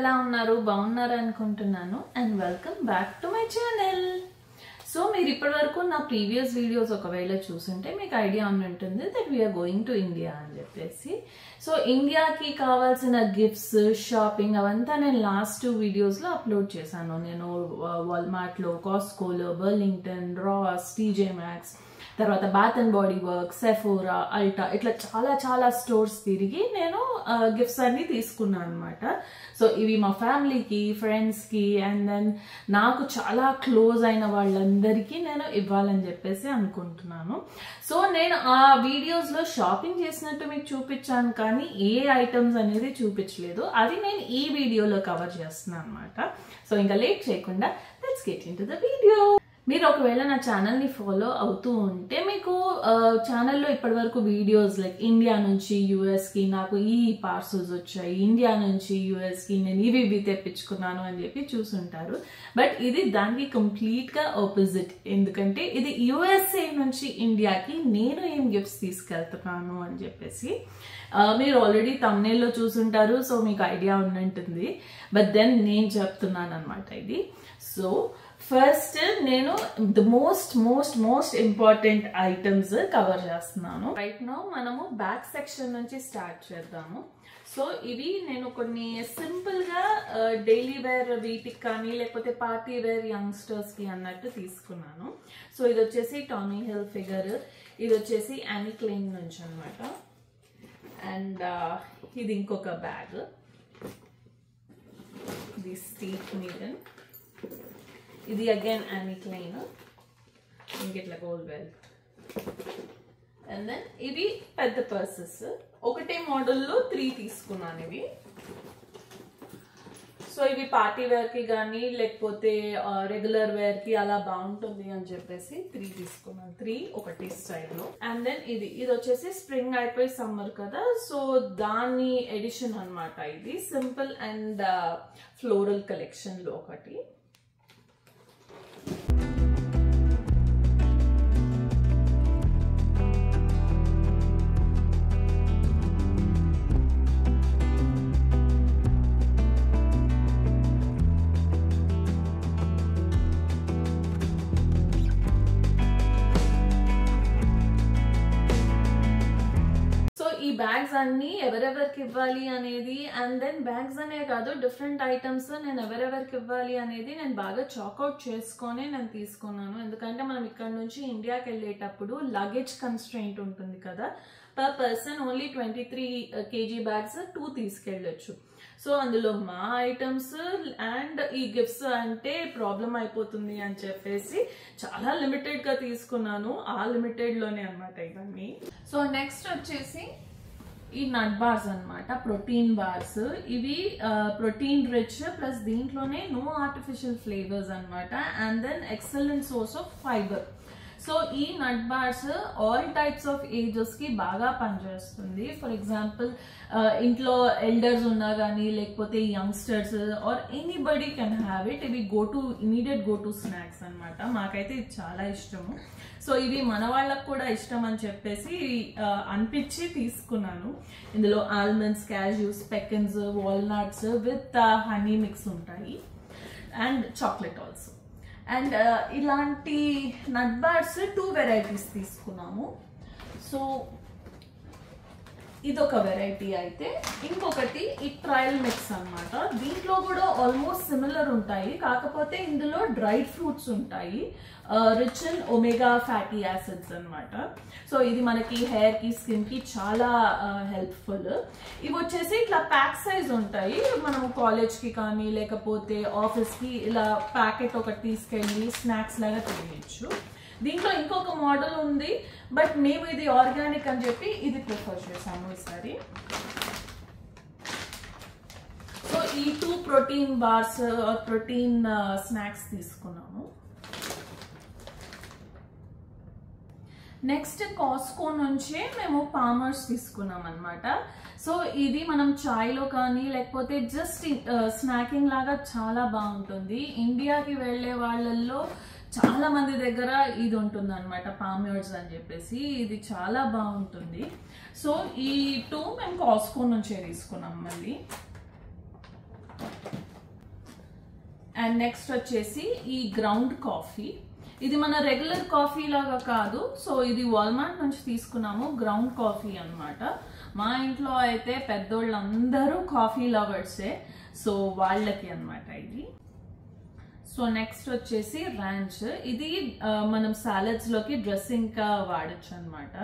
ఎలా ఉన్నారు బాగున్నారు అనుకుంటున్నాను and welcome back to my channel. So మీరు ఇప్పటివరకు నా ప్రీవియస్ వీడియోస్ ఒకవేళ చూసుంటే మీకు ఐడియా ఉంటుంది that we're going to India అని చెప్పేసి. సో ఇండియాకి కావాల్సిన గిఫ్ట్స్ షాపింగ్ అవంతా నేను లాస్ట్ 2 వీడియోస్లో అప్లోడ్ చేశాను. నేను వాల్మార్ట్లో, కాస్కోలో, బర్లింగ్టన్, రాస్, టీజే మ్యాక్స్, తర్వాత bath and body work, Sephora, Ulta, ఇట్లా చాలా స్టోర్స్ తిరిగి నేను గిఫ్ట్స్ అన్ని తీసుకున్నాను అనమాట. సో ఇవి మా ఫ్యామిలీకి, ఫ్రెండ్స్కి అండ్ దెన్ నాకు చాలా క్లోజ్ అయిన వాళ్ళందరికీ నేను ఇవ్వాలని చెప్పేసి అనుకుంటున్నాను. సో నేను ఆ వీడియోస్లో షాపింగ్ చేసినట్టు మీకు చూపించాను కానీ ఏ ఐటమ్స్ అనేది చూపించలేదు. అది నేను ఈ వీడియోలో కవర్ చేస్తున్నాను అనమాట. సో ఇంకా లేట్ చేయకుండా let's get into the video. మీరు ఒకవేళ నా ఛానల్ని ఫాలో అవుతూ ఉంటే మీకు ఛానల్లో ఇప్పటి వరకు వీడియోస్ లైక్ ఇండియా నుంచి యూఎస్కి నాకు ఈ పార్సల్స్ వచ్చాయి, ఇండియా నుంచి యూఎస్కి నేను ఇవి తెప్పించుకున్నాను అని చెప్పి చూసుంటారు. బట్ ఇది దానికి కంప్లీట్గా ఆపోజిట్. ఎందుకంటే ఇది యూఎస్ఏ నుంచి ఇండియాకి నేను ఏం గిఫ్ట్స్ తీసుకెళ్తున్నాను అని చెప్పేసి మీరు ఆల్రెడీ థంబ్నెయిల్లో చూసుంటారు. సో మీకు ఐడియా ఉన్నట్టుంది. బట్ దెన్ నేను చెప్తున్నాను అనమాట ఇది. సో ఫస్ట్ నేను the most important items cover చేస్తున్నాను. రైట్ నౌ మనము బ్యాక్ సెక్షన్ నుంచి స్టార్ట్ చేద్దాము. సో ఇవి నేను కొన్ని సింపుల్ గా డైలీ వేర్ వీటికి కానీ లేకపోతే పార్టీ వేర్ యంగ్స్టర్స్ కి అన్నట్టు తీసుకున్నాను. సో ఇది వచ్చేసి టామీ హిల్ ఫిగర్, ఇది వచ్చేసి యానీ క్లెయిన్ నుంచి అనమాట. అండ్ ఇది ఇంకొక బ్యాగ్, ఇది స్టీక్ మీరన్, ఇది అగైన్ యానీ క్లెయిన్, ఇంకెట్లా గోల్డ్ బెల్ట్. అండ్ దెన్ ఇవి పెద్ద పర్సెస్, ఒకటే మోడల్లో 3 తీసుకున్నాను ఇవి. సో ఇవి పార్టీ వేర్ కి కానీ లేకపోతే రెగ్యులర్ వేర్ కి అలా బాగుంటుంది అని చెప్పేసి 3 తీసుకున్నాను. 3 ఒకటి స్టైల్లో. అండ్ దెన్ ఇది వచ్చేసి స్ప్రింగ్ అయిపోయి సమ్మర్ కదా, సో దాని ఎడిషన్ అనమాట. ఇది సింపుల్ అండ్ ఫ్లోరల్ కలెక్షన్ లో ఒకటి. బ్యాగ్స్ అన్ని ఎవరెవరికి ఇవ్వాలి అనేది అండ్ దెన్ బ్యాగ్స్ అనే కాదు డిఫరెంట్ ఐటమ్స్ నేను ఎవరెవరికి ఇవ్వాలి అనేది నేను బాగా చాక్అవుట్ చేసుకొని నేను తీసుకున్నాను. ఎందుకంటే మనం ఇక్కడ నుంచి ఇండియాకి వెళ్ళేటప్పుడు లగేజ్ కన్స్ట్రెయింట్ ఉంటుంది కదా, per person only 23 kg bags 2 తీసుకెళ్ళొచ్చు. సో అందులో మా ఐటమ్స్ అండ్ ఈ గిఫ్ట్స్ అంటే ప్రాబ్లం అయిపోతుంది అని చెప్పేసి చాలా లిమిటెడ్ గా తీసుకున్నాను. ఆ లిమిటెడ్ లోనే అనమాట ఇవన్నీ. సో నెక్స్ట్ వచ్చేసి ఈ నట్ బార్స్ అనమాట, ప్రోటీన్ బార్స్. ఇవి ప్రోటీన్ రిచ్ ప్లస్ దీంట్లోనే నో ఆర్టిఫిషియల్ ఫ్లేవర్స్ అనమాట and then excellent source of fibre. So ఈ nut bars all types of ages కి బాగా పనిచేస్తుంది. ఫర్ ఎగ్జాంపుల్ ఇంట్లో ఎల్డర్స్ ఉన్నా కానీ లేకపోతే youngsters or anybody can have it. ఇవి ఇమీడియట్ గో టు స్నాక్స్ అనమాట. మాకైతే ఇది చాలా ఇష్టము. సో ఇవి మన వాళ్ళకు కూడా ఇష్టం అని చెప్పేసి అనిపించి తీసుకున్నాను. ఇందులో almonds, cashews, pecans, walnuts with honey mix ఉంటాయి అండ్ చాక్లెట్ ఆల్సో. అండ్ ఇలాంటి నట్ బార్స్ 2 వెరైటీస్ తీసుకున్నాము. సో ఇదొక వెరైటీ అయితే, ఇంకొకటి ఈ ట్రయల్ మిక్స్ అనమాట. దీంట్లో కూడా ఆల్మోస్ట్ సిమిలర్ ఉంటాయి, కాకపోతే ఇందులో డ్రైడ్ ఫ్రూట్స్ ఉంటాయి, rich in omega fatty acids అనమాట. సో ఇది మనకి హెయిర్ కి, స్కిన్ కి చాలా హెల్ప్ఫుల్. ఇవి వచ్చేసి ఇట్లా ప్యాక్ సైజ్ ఉంటాయి. మనం కాలేజ్ కి కానీ లేకపోతే ఆఫీస్ కి ఇలా ప్యాకెట్ ఒకటి తీసుకెళ్ళి స్నాక్స్ లాగా తినేయచ్చు. దీంట్లో ఇంకొక మోడల్ ఉంది బట్ మేము ఇది ఆర్గానిక్ అని చెప్పి ఇది ప్రిఫర్ చేసాము ఈసారి. సో ఈ 2 ప్రోటీన్ బార్స్ ప్రోటీన్ స్నాక్స్ తీసుకున్నాము. నెక్స్ట్ కాస్కో నుంచే మేము పామర్స్ తీసుకున్నాం అనమాట. సో ఇది మనం చాయ్లో కానీ లేకపోతే జస్ట్ స్నాకింగ్ లాగా చాలా బాగుంటుంది. ఇండియాకి వెళ్ళే వాళ్ళల్లో చాలా మంది దగ్గర ఇది ఉంటుంది అనమాట, పామర్స్ అని చెప్పేసి. ఇది చాలా బాగుంటుంది. సో ఈ 2 మేము కాస్కో నుంచే తీసుకున్నాం. మళ్ళీ అండ్ నెక్స్ట్ వచ్చేసి ఈ గ్రౌండ్ కాఫీ. ఇది మన రెగ్యులర్ కాఫీ లాగా కాదు, సో ఇది వాల్మార్ట్ నుంచి తీసుకున్నాము. గ్రౌండ్ కాఫీ అన్నమాట. మా ఇంట్లో అయితే పెద్దోళ్ళందరూ కాఫీ లవర్సే, సో వాళ్ళకి అన్నమాట ఇది. సో నెక్స్ట్ వచ్చేసి రాంచ్. ఇది మనం సాలడ్స్ లోకి డ్రెస్సింగ్ గా వాడచ్చు అన్నమాట.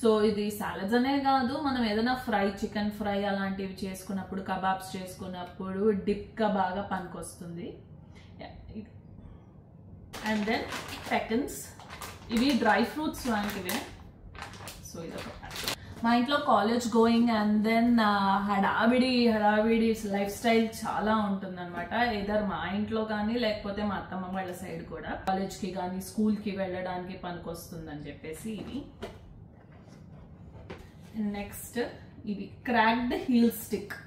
సో ఇది సాలడ్స్ అనే కాదు, మనం ఏదైనా ఫ్రై, చికెన్ ఫ్రై అలాంటివి చేసుకున్నప్పుడు, కబాబ్స్ చేసుకున్నప్పుడు డిప్ గా బాగా పనికొస్తుంది. And then pecans. ఇవి డ్రై ఫ్రూట్స్ లాంటివే. సో ఇదొక మా ఇంట్లో కాలేజ్ గోయింగ్ అండ్ దెన్ హడావిడి లైఫ్ స్టైల్ చాలా ఉంటుంది అనమాట. ఏదర్ మా ఇంట్లో కానీ లేకపోతే మా అత్తమ్మ వాళ్ళ సైడ్ కూడా కాలేజ్ కి కానీ స్కూల్ కి వెళ్ళడానికి పనికొస్తుందని చెప్పేసి ఇవి. నెక్స్ట్ ఇది క్రాక్డ్ హీల్ స్టిక్.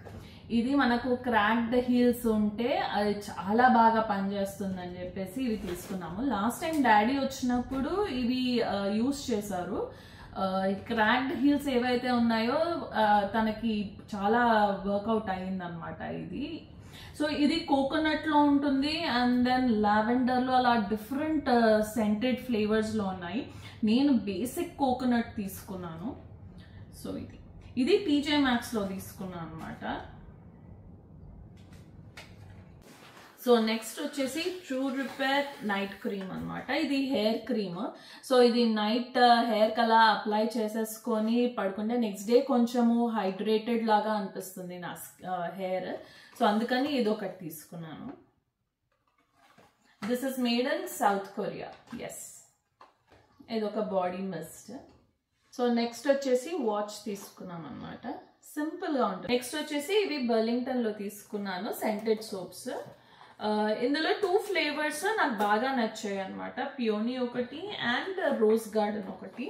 ఇది మనకు క్రాక్డ్ హీల్స్ ఉంటే అది చాలా బాగా పనిచేస్తుందని చెప్పేసి ఇవి తీసుకున్నాము. లాస్ట్ టైం డాడీ వచ్చినప్పుడు ఇవి యూస్ చేశారు. క్రాక్డ్ హీల్స్ ఏవైతే ఉన్నాయో తనకి చాలా వర్కౌట్ అయిందనమాట ఇది. సో ఇది కోకోనట్ లో ఉంటుంది అండ్ దెన్ లావెండర్ లో అలా డిఫరెంట్ సెంటెడ్ ఫ్లేవర్స్ లో ఉన్నాయి. నేను బేసిక్ కోకోనట్ తీసుకున్నాను. సో ఇది టీజే మ్యాక్స్ లో తీసుకున్నాను అనమాట. సో నెక్స్ట్ వచ్చేసి ట్రూ రిపేర్ నైట్ క్రీమ్ అనమాట. ఇది హెయిర్ క్రీమ్. సో ఇది నైట్ హెయిర్ కలా అప్లై చేసేసుకొని పడుకుంటే నెక్స్ట్ డే కొంచెము హైడ్రేటెడ్ లాగా అనిపిస్తుంది నా హెయిర్. సో అందుకని ఇది ఒకటి తీసుకున్నాను. This is made in South Korea. Yes, ఇది ఒక బాడీ మిస్ట్. సో నెక్స్ట్ వచ్చేసి వాచ్ తీసుకున్నాం అనమాట. సింపుల్ గా ఉంటుంది. నెక్స్ట్ వచ్చేసి ఇవి బర్లింగ్టన్ లో తీసుకున్నాను సెంటెడ్ సోప్స్. ఇందులో 2 ఫ్లేవర్స్ నాకు బాగా నచ్చాయి అనమాట. పియోనీ ఒకటి అండ్ రోజ్ గార్డెన్ ఒకటి.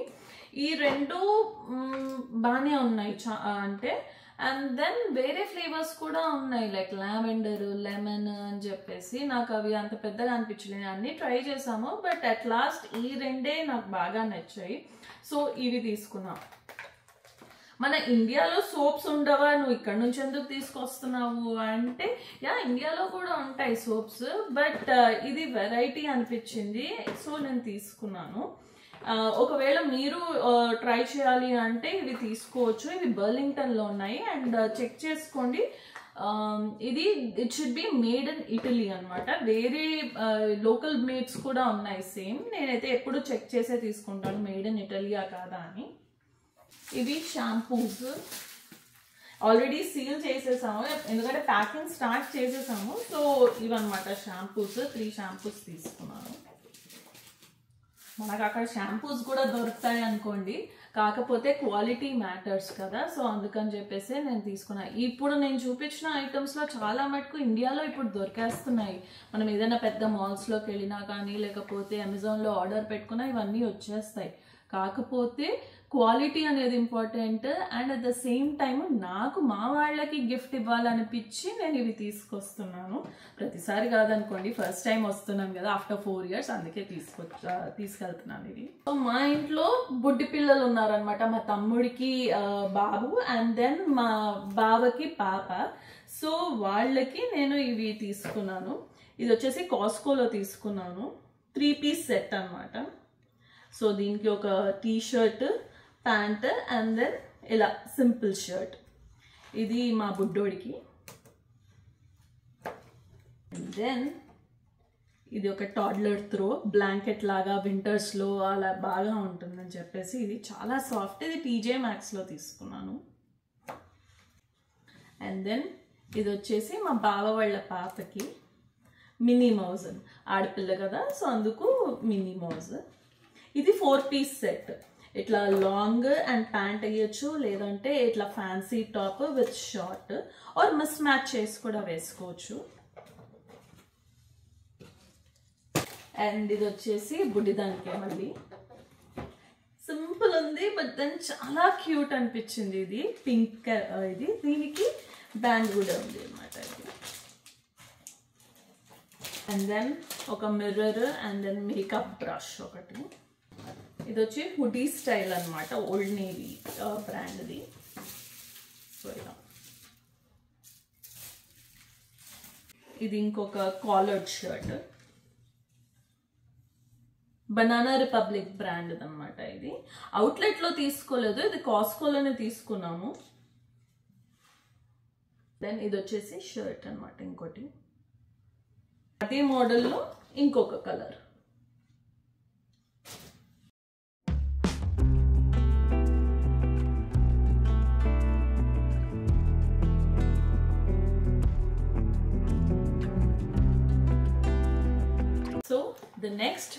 ఈ రెండు బాగానే ఉన్నాయి అంటే. అండ్ దెన్ వేరే ఫ్లేవర్స్ కూడా ఉన్నాయి లైక్ లావెండర్, లెమన్ అని చెప్పేసి. నాకు అవి అంత పెద్దగా అనిపించలేదు. అన్ని ట్రై చేసాము బట్ అట్ లాస్ట్ ఈ రెండే నాకు బాగా నచ్చాయి. సో ఇవి తీసుకున్నాం. మన ఇండియాలో సోప్స్ ఉండవా, నువ్వు ఇక్కడ నుంచి ఎందుకు తీసుకొస్తున్నావు అంటే, ఇండియాలో కూడా ఉంటాయి సోప్స్ బట్ ఇది వెరైటీ అనిపించింది, సో నేను తీసుకున్నాను. ఒకవేళ మీరు ట్రై చేయాలి అంటే ఇవి తీసుకోవచ్చు. ఇవి బర్లింగ్టన్ లో ఉన్నాయి అండ్ చెక్ చేసుకోండి. ఇది it should be made in Italy అనమాట. వేరే లోకల్ మేడ్స్ కూడా ఉన్నాయి సేమ్. నేనైతే ఎప్పుడు చెక్ చేసే తీసుకుంటాను మేడ్ ఇన్ ఇటలీయా కాదా అని. ఇవి షాంపూస్ ఆల్రెడీ సీల్ చేసేసాము ఎందుకంటే ప్యాకింగ్ స్టార్ట్ చేసేసాము. సో ఇవన్నమాట షాంపూస్. 3 షాంపూస్ తీసుకున్నాను. మనకు అక్కడ షాంపూస్ కూడా దొరుకుతాయి అనుకోండి, కాకపోతే క్వాలిటీ మ్యాటర్స్ కదా. సో అందుకని చెప్పేసి నేను తీసుకున్నాను. ఇప్పుడు నేను చూపించిన ఐటమ్స్ లో చాలా మటుకు ఇండియాలో ఇప్పుడు దొరికేస్తున్నాయి. మనం ఏదైనా పెద్ద మాల్స్ లోకి వెళ్ళినా కానీ లేకపోతే అమెజాన్ లో ఆర్డర్ పెట్టుకున్నా ఇవన్నీ వచ్చేస్తాయి. కాకపోతే క్వాలిటీ అనేది important and at the same time నాకు మా వాళ్ళకి గిఫ్ట్ ఇవ్వాలనిపించి నేను ఇవి తీసుకొస్తున్నాను. ప్రతిసారి కాదనుకోండి, ఫస్ట్ టైం వస్తున్నాను కదా ఆఫ్టర్ 4 years, అందుకే తీసుకెళ్తున్నాను ఇవి. మా ఇంట్లో బుడ్డి పిల్లలు ఉన్నారనమాట. మా తమ్ముడికి బాబు అండ్ దెన్ మా బావకి పాప. సో వాళ్ళకి నేను ఇవి తీసుకున్నాను. ఇది వచ్చేసి కాస్కోలో తీసుకున్నాను. 3-piece సెట్ అనమాట. సో దీనికి ఒక T shirt, pant and then ఇలా సింపుల్ షర్ట్. ఇది మా బుడ్డోడికి. దెన్ ఇది ఒక టాడ్లర్ త్రో బ్లాంకెట్ లాగా వింటర్స్ లో అలా బాగా ఉంటుందని చెప్పేసి ఇది చాలా సాఫ్ట్. ఇది టీజే మ్యాక్స్ లో తీసుకున్నాను. అండ్ దెన్ ఇది వచ్చేసి మా బావ వాళ్ళ పాపకి మినీ మౌజ్. ఆడపిల్ల కదా, సో అందుకు మినీ మౌజ్. ఇది 4-piece సెట్. ఇట్లా లాంగ్ అండ్ ప్యాంట్ వేయచ్చు, లేదంటే ఇట్లా fancy top with short or mismatch చేసి కూడా వేసుకోవచ్చు. అండ్ ఇది వచ్చేసి బుడ్డిదానికి మళ్ళీ సింపుల్ ఉంది బట్ దెన్ చాలా క్యూట్ అనిపించింది. ఇది పింక్. ఇది దీనికి బ్యాండ్ కూడా ఉంది అనమాట. అండ్ దెన్ ఒక mirror and then makeup brush ఒకటి. ఇది వచ్చి హుడీ స్టైల్ అనమాట, ఓల్డ్ నేవీ బ్రాండ్ది. సో ఇలా ఇది ఇంకొక collared shirt, banana republic brand అన్నమాట. ఇది అవుట్లెట్ లో తీసుకోలేదు, ఇది కాస్కోలోనే తీసుకున్నాము. దెన్ ఇది వచ్చేసి షర్ట్ అన్నమాట, ఇంకోటి అదే మోడల్లో ఇంకొక colour. So the next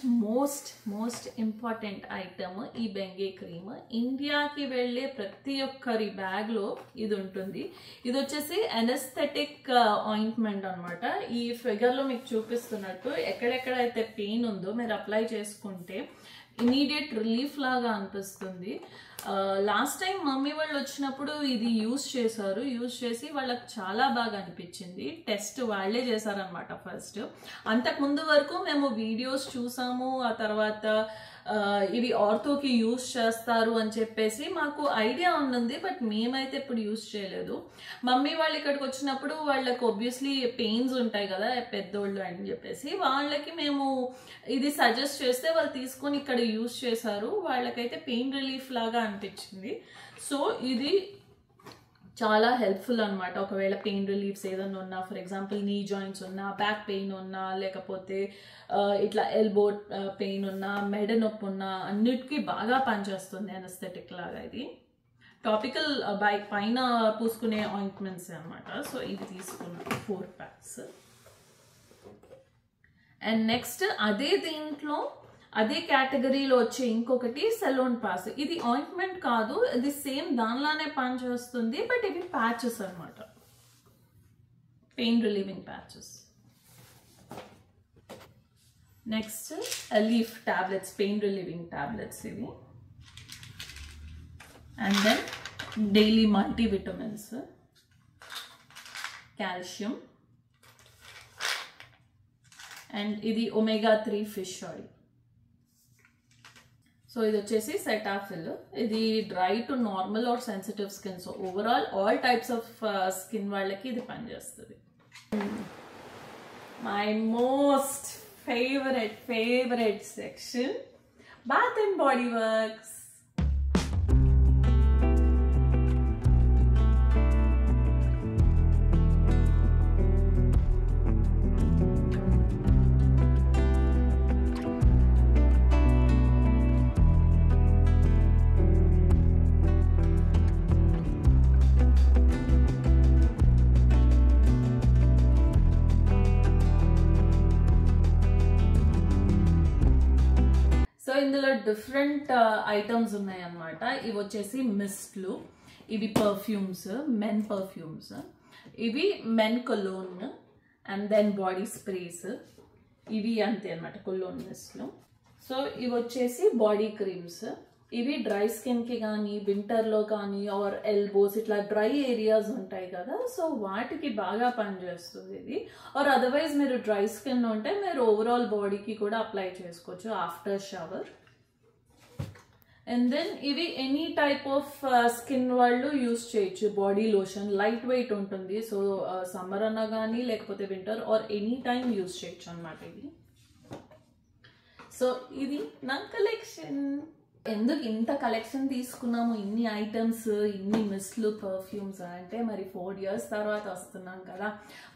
most important item ఈ బెంగే క్రీమ్. ఇండియాకి వెళ్ళే ప్రతి ఒక్కరి బ్యాగ్లో ఇది ఉంటుంది. ఇది వచ్చేసి అనెస్థెటిక్ ఆయింట్మెంట్ అనమాట. ఈ ఫిగర్లో మీకు చూపిస్తున్నట్టు ఎక్కడెక్కడైతే పెయిన్ ఉందో మీరు అప్లై చేసుకుంటే ఇమీడియట్ రిలీఫ్ లాగా అనిపిస్తుంది. లాస్ట్ టైం మమ్మీ వాళ్ళు వచ్చినప్పుడు ఇది యూజ్ చేశారు, యూజ్ చేసి వాళ్ళకి చాలా బాగా అనిపించింది. టెస్ట్ వాళ్ళే చేశారనమాట ఫస్ట్. అంతకుముందు వరకు మేము వీడియోస్ చూసాము, ఆ తర్వాత ఇవి ఆర్థోకి యూజ్ చేస్తారు అని చెప్పేసి మాకు ఐడియా ఉన్నది, బట్ మేమైతే ఇప్పుడు యూజ్ చేయలేదు. మమ్మీ వాళ్ళు ఇక్కడికి వచ్చినప్పుడు వాళ్ళకి ఆబ్వియస్లీ పెయిన్స్ ఉంటాయి కదా పెద్దోళ్ళు అని చెప్పేసి వాళ్ళకి మేము ఇది సజెస్ట్ చేస్తే వాళ్ళు తీసుకొని ఇక్కడ యూజ్ చేశారు. వాళ్ళకైతే పెయిన్ రిలీఫ్ లాగా అనిపించింది. సో ఇది చాలా హెల్ప్ఫుల్ అనమాట. ఒకవేళ పెయిన్ రిలీఫ్స్ ఏదైనా ఉన్నా, ఫర్ ఎగ్జాంపుల్ నీ జాయింట్స్ ఉన్నా, బ్యాక్ పెయిన్ ఉన్నా, లేకపోతే ఇట్లా ఎల్బో పెయిన్ ఉన్నా, మెడ నొప్పి ఉన్నా, అన్నిటికీ బాగా పనిచేస్తుంది అనెస్థెటిక్ లాగా. ఇది టాపికల్ పైన పూసుకునే ఆయింట్మెంట్స్ అనమాట. సో ఇది తీసుకున్నాను 4 packs. అండ్ నెక్స్ట్ అదే దీంట్లో అదే కేటగిరీలో వచ్చే ఇంకొకటి సెలోన్ పాస్. ఇది ఆయింట్మెంట్ కాదు, ఇది సేమ్ దానిలానే పనిచేస్తుంది, బట్ ఇవి ప్యాచెస్ అనమాట, pain relieving patches. Next leaf tablets, pain relieving tablets ఇవి. And then daily multivitamins, calcium, and ఇది omega-3 ఫిష్ ఆయిల్. సో ఇది వచ్చేసి సెటాఫిల్. ఇది dry to normal or sensitive skin. So overall all types of skin వాళ్ళకి ఇది పనిచేస్తుంది. My most favourite section, bath and body works. ఇందులో different items ఉన్నాయి అన్నమాట. ఇవి వచ్చేసి మిస్ట్లు, ఇవి పర్ఫ్యూమ్స్, మెన్ పర్ఫ్యూమ్స్, ఇవి men cologne, and then body sprays, ఇవి అంతే అన్నమాట కొలోన్ మిస్ట్లు. సో ఇవి వచ్చేసి బాడీ క్రీమ్స్. ఇవి డ్రై స్కిన్కి కానీ, వింటర్లో కానీ, ఆర్ ఎల్బోస్ ఇట్లా డ్రై ఏరియాస్ ఉంటాయి కదా, సో వాటికి బాగా పనిచేస్తుంది ఇది. ఆర్ అదర్వైజ్ మీరు డ్రై స్కిన్ ఉంటే మీరు ఓవరాల్ బాడీకి కూడా అప్లై చేసుకోవచ్చు ఆఫ్టర్ షవర్. అండ్ దెన్ ఇవి ఎనీ టైప్ ఆఫ్ స్కిన్ వాళ్ళు యూజ్ చేయొచ్చు. బాడీ లోషన్ లైట్ వెయిట్ ఉంటుంది, సో సమ్మర్ అన్నా కానీ లేకపోతే winter or any time use చేయొచ్చు అన్నమాట ఇది. సో ఇది నా కలెక్షన్. ఎందుకు ఇంత కలెక్షన్ తీసుకున్నాము, ఇన్ని ఐటమ్స్, ఇన్ని మిస్ట్లు, పర్ఫ్యూమ్స్ అంటే మరి 4 years తర్వాత వస్తున్నాం కదా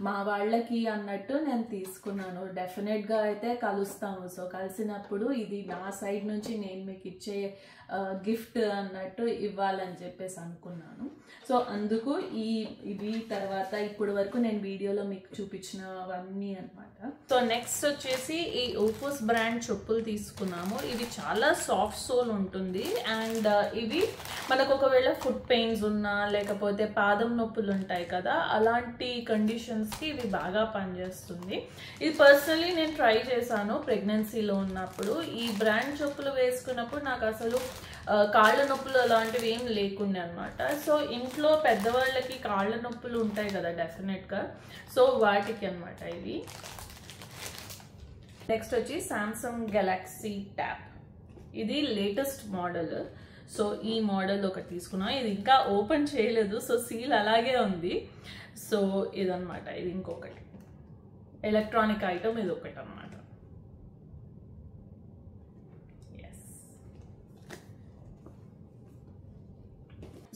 మా వాళ్ళకి అన్నట్టు నేను తీసుకున్నాను. డెఫినెట్గా అయితే కలుస్తాము. సో కలిసినప్పుడు ఇది నా సైడ్ నుంచి నేను మీకు ఇచ్చే గిఫ్ట్ అన్నట్టు ఇవ్వాలని చెప్పేసి అనుకున్నాను. సో అందుకు ఇవి తర్వాత ఇప్పుడు వరకు నేను వీడియోలో మీకు చూపించినవన్నీ అనమాట. సో నెక్స్ట్ వచ్చేసి ఈ ఓఫోస్ బ్రాండ్ చెప్పులు తీసుకున్నాము. ఇవి చాలా సాఫ్ట్ సోల్ ఉంటుంది అండ్ ఇవి మనకు ఒకవేళ ఫుట్ పెయిన్స్ ఉన్నా లేకపోతే పాదం నొప్పులు ఉంటాయి కదా, అలాంటి కండిషన్స్కి ఇవి బాగా పనిచేస్తుంది. ఇది పర్సనలీ నేను ట్రై చేశాను ప్రెగ్నెన్సీలో ఉన్నప్పుడు. ఈ బ్రాండ్ చెప్పులు వేసుకున్నప్పుడు నాకు అసలు కాళ్ళ నొప్పులు అలాంటివి ఏం లేకుండా అనమాట. సో ఇంట్లో పెద్దవాళ్ళకి కాళ్ళ నొప్పులు ఉంటాయి కదా డెఫినెట్గా, సో వాటికి అనమాట ఇవి. నెక్స్ట్ వచ్చి సామ్సంగ్ గెలాక్సీ ట్యాబ్. ఇది లేటెస్ట్ మోడల్. సో ఈ మోడల్ ఒకటి తీసుకున్నాం. ఇది ఇంకా ఓపెన్ చేయలేదు, సో సీల్ అలాగే ఉంది. సో ఇదన్నమాట, ఇది ఇంకొకటి. ఎలక్ట్రానిక్ ఐటమ్ ఇది ఒకటి అన్నమాట.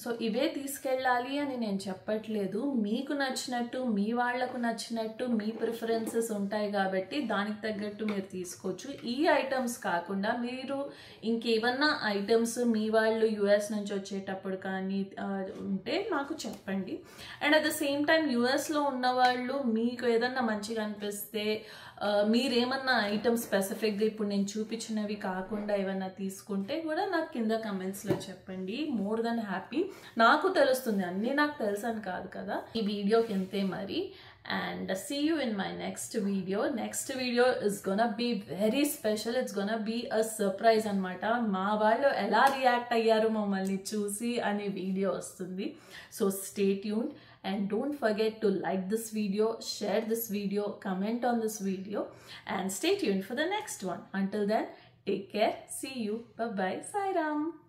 సో ఇవే తీసుకెళ్ళాలి అని నేను చెప్పట్లేదు, మీకు నచ్చినట్టు మీ వాళ్లకు నచ్చినట్టు మీ ప్రిఫరెన్సెస్ ఉంటాయి కాబట్టి దానికి తగ్గట్టు మీరు తీసుకోవచ్చు. ఈ ఐటమ్స్ కాకుండా మీరు ఇంకేమన్నా ఐటమ్స్ మీ వాళ్ళు యుఎస్ నుంచి వచ్చేటప్పుడు కానీ ఉంటే నాకు చెప్పండి. And at the same time యుఎస్లో ఉన్న వాళ్ళు మీకు ఏదన్నా మంచిగా అనిపిస్తే మీరేమన్నా ఐటమ్స్ స్పెసిఫిక్గా ఇప్పుడు నేను చూపించినవి కాకుండా ఏమన్నా తీసుకుంటే కూడా నాకు కింద కమెంట్స్లో చెప్పండి. More than happy. నాకు తెలుస్తుంది, అన్నీ నాకు తెలుసు అని కాదు కదా. ఈ వీడియోకి ఎంతే మరి. And see you in my next video. Next video is gonna be very special. It's gonna be a surprise anamata. Ma vallu ela react ayyaru mammalni chusi ane video vastundi. So stay tuned and don't forget to like this video, share this video, comment on this video, and stay tuned for the next one. Until then, take care. See you. Bye bye. Sai Ram.